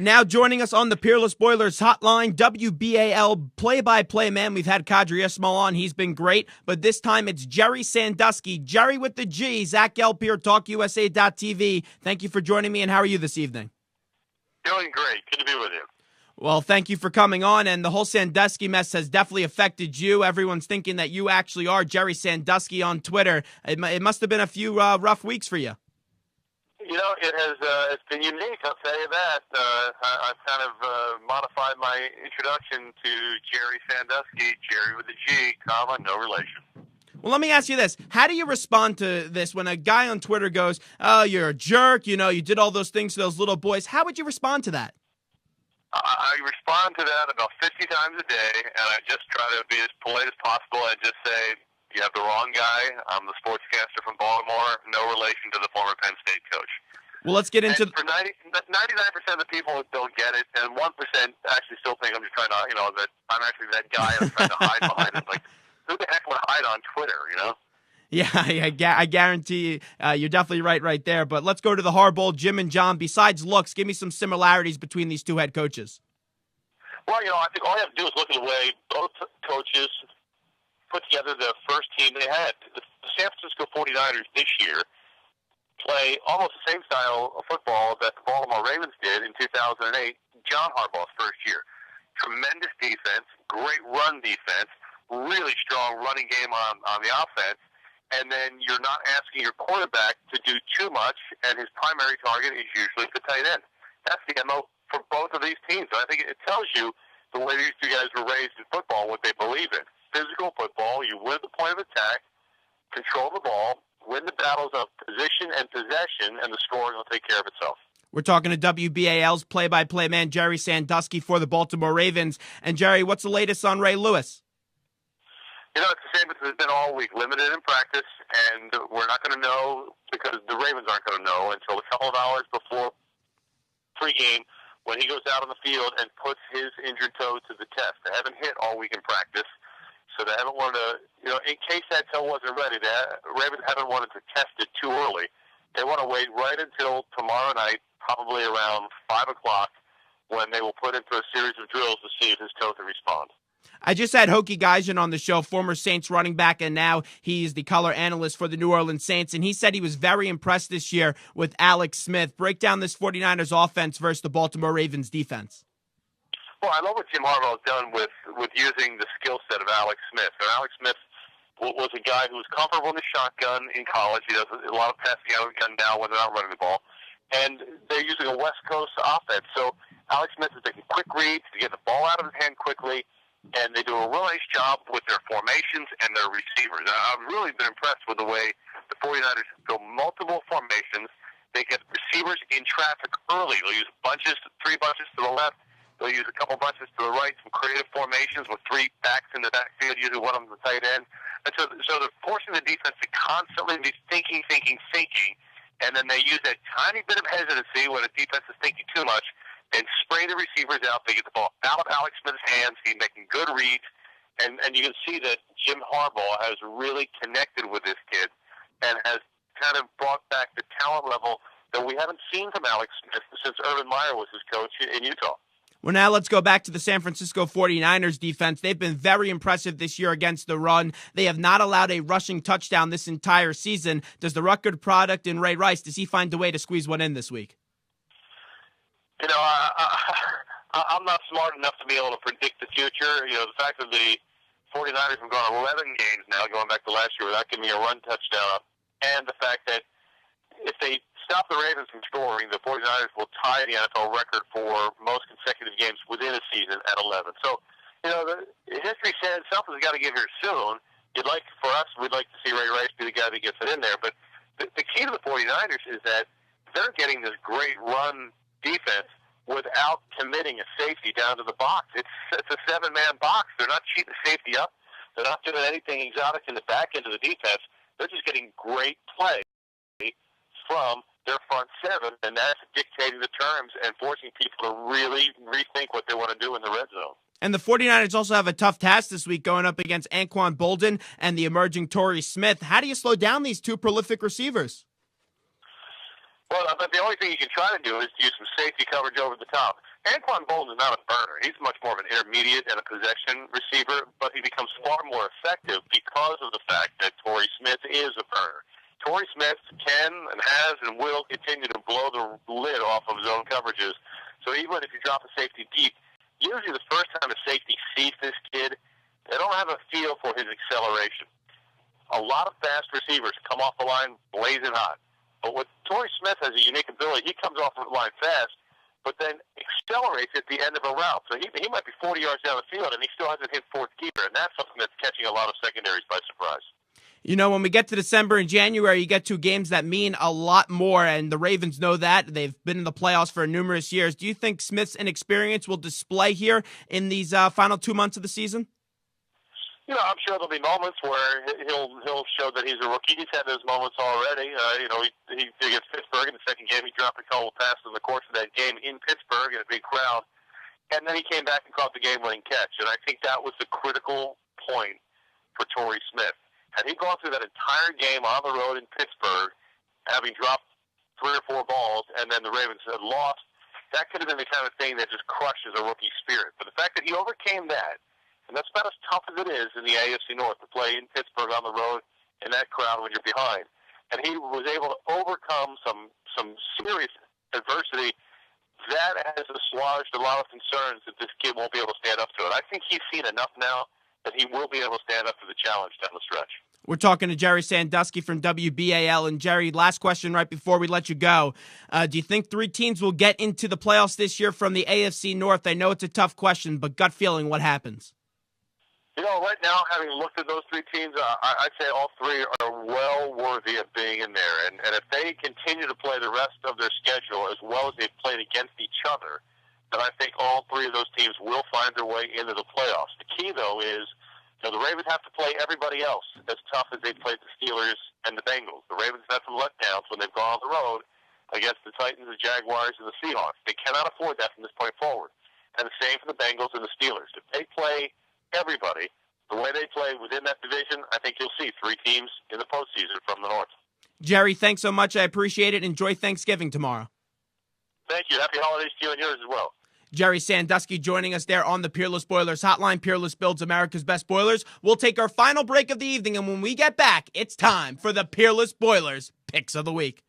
Now joining us on the Peerless Boilers hotline, WBAL play-by-play man. We've had Kadri Ismail on. He's been great. But this time it's Gerry Sandusky. Gerry with the G. Zach Gelb here, TalkUSA.tv. Thank you for joining me, and how are you this evening? Doing great. Good to be with you. Well, thank you for coming on, and the whole Sandusky mess has definitely affected you. Everyone's thinking that you actually are Gerry Sandusky on Twitter. It must have been a few rough weeks for you. You know, it has it's been unique, I'll tell you that. I've kind of modified my introduction to Gerry Sandusky, Gerry with a G, comma, no relation. Well, let me ask you this. How do you respond to this when a guy on Twitter goes, oh, you're a jerk, you know, you did all those things to those little boys? How would you respond to that? I respond to that about 50 times a day, and I just try to be as polite as possible and just say, you have the wrong guy. I'm the sportscaster from Baltimore, no relation to the former Penn State coach. Well, let's get into... And for 99% of the people who don't get it, and 1% actually still think I'm just trying to, that I'm actually that guy I'm trying to hide behind it. Like, who the heck would hide on Twitter, you know? Yeah, I guarantee you're definitely right there. But let's go to the Harbaugh, Jim and John. Besides looks, give me some similarities between these two head coaches. Well, I think all you have to do is look at the way both coaches put together the first team they had. The San Francisco 49ers this year play almost the same style of football that the Baltimore Ravens did in 2008, John Harbaugh's first year. Tremendous defense, great run defense, really strong running game on the offense, and then you're not asking your quarterback to do too much, and his primary target is usually the tight end. That's the MO for both of these teams. I think it tells you the way these two guys were raised in football, what they believe in. Physical football, you win the point of attack, control the ball, win the battles of position and possession, and the scoring will take care of itself. We're talking to WBAL's play-by-play man, Gerry Sandusky, for the Baltimore Ravens. And, Gerry, what's the latest on Ray Lewis? It's the same as it's been all week, limited in practice, and we're not going to know, because the Ravens aren't going to know until a couple of hours before pregame when he goes out on the field and puts his injured toe to the test. They haven't hit all week in practice. So they haven't wanted to, in case that toe wasn't ready, the Ravens haven't wanted to test it too early. They want to wait right until tomorrow night, probably around 5 o'clock, when they will put him through a series of drills to see if his toe can respond. I just had Hokie Geisen on the show, former Saints running back, and now he's the color analyst for the New Orleans Saints, and he said he was very impressed this year with Alex Smith. Break down this 49ers offense versus the Baltimore Ravens defense. Well, I love what Jim Harbaugh has done with using the skill set of Alex Smith. And Alex Smith was a guy who was comfortable in the shotgun in college. He does a lot of passing out of the gun now when they're not running the ball. And they're using a West Coast offense. So Alex Smith is making quick reads to get the ball out of his hand quickly, and they do a real nice job with their formations and their receivers. I've really been impressed with the way the 49ers go multiple formations. They get receivers in traffic early. They'll use three bunches to the left. They'll use a couple bunches to the right, some creative formations with three backs in the backfield, usually one of them the tight end. And so they're forcing the defense to constantly be thinking, and then they use that tiny bit of hesitancy when the defense is thinking too much and spray the receivers out. They get the ball out of Alex Smith's hands. He's making good reads, and you can see that Jim Harbaugh has really connected with this kid and has kind of brought back the talent level that we haven't seen from Alex Smith since Urban Meyer was his coach in Utah. Well, now let's go back to the San Francisco 49ers defense. They've been very impressive this year against the run. They have not allowed a rushing touchdown this entire season. Does the record product in Ray Rice, does he find a way to squeeze one in this week? I'm not smart enough to be able to predict the future. The fact that the 49ers have gone 11 games now, going back to last year, without giving me a run touchdown, and the fact that if they stop the Ravens from scoring, the 49ers will tie the NFL record for most consecutive games within a season at 11. So, the history says something's got to give here soon. We'd like to see Ray Rice be the guy that gets it in there. But the key to the 49ers is that they're getting this great run defense without committing a safety down to the box. It's a seven-man box. They're not cheating the safety up. They're not doing anything exotic in the back end of the defense. They're just getting great play from their front seven, and that's dictating the terms and forcing people to really rethink what they want to do in the red zone. And the 49ers also have a tough task this week going up against Anquan Boldin and the emerging Torrey Smith. How do you slow down these two prolific receivers? Well, but the only thing you can try to do is use some safety coverage over the top. Anquan Bolden is not a burner. He's much more of an intermediate and a possession receiver, but he becomes far more effective because of the fact that Torrey Smith is a burner. Torrey Smith can and has and will continue to blow the lid off of zone coverages. So even if you drop a safety deep, usually the first time a safety sees this kid, they don't have a feel for his acceleration. A lot of fast receivers come off the line blazing hot. But with Torrey Smith has a unique ability. He comes off the line fast, but then accelerates at the end of a route. So he might be 40 yards down the field, and he still hasn't hit fourth gear, and that's something that's catching a lot of secondaries by surprise. You know, when we get to December and January, you get two games that mean a lot more, and the Ravens know that. They've been in the playoffs for numerous years. Do you think Smith's inexperience will display here in these final 2 months of the season? You know, I'm sure there'll be moments where he'll show that he's a rookie. He's had those moments already. He against Pittsburgh in the second game, he dropped a couple passes in the course of that game in Pittsburgh in a big crowd, and then he came back and caught the game-winning catch. And I think that was the critical point for Torrey Smith. Had he gone through that entire game on the road in Pittsburgh, having dropped 3 or 4 balls, and then the Ravens had lost, that could have been the kind of thing that just crushes a rookie spirit. But the fact that he overcame that, and that's about as tough as it is in the AFC North to play in Pittsburgh on the road in that crowd when you're behind. And he was able to overcome some serious adversity. That has assuaged a lot of concerns that this kid won't be able to stand up to it. I think he's seen enough now that he will be able to stand up to the challenge down the stretch. We're talking to Gerry Sandusky from WBAL. And Gerry, last question right before we let you go. Do you think 3 teams will get into the playoffs this year from the AFC North? I know it's a tough question, but gut feeling, what happens? You know, right now, having looked at those 3 teams, I'd say all 3 are well worthy of being in there. And if they continue to play the rest of their schedule as well as they've played against each other, then I think all 3 of those teams will find their way into the playoffs. The key, though, is the Ravens have to play everybody else as tough as they played the Steelers and the Bengals. The Ravens have some letdowns when they've gone on the road against the Titans, the Jaguars, and the Seahawks. They cannot afford that from this point forward. And the same for the Bengals and the Steelers. If they play everybody the way they play within that division, I think you'll see 3 teams in the postseason from the North. Gerry, thanks so much. I appreciate it. Enjoy Thanksgiving tomorrow. Thank you. Happy holidays to you and yours as well. Gerry Sandusky joining us there on the Peerless Boilers Hotline. Peerless builds America's best boilers. We'll take our final break of the evening, and when we get back, it's time for the Peerless Boilers Picks of the Week.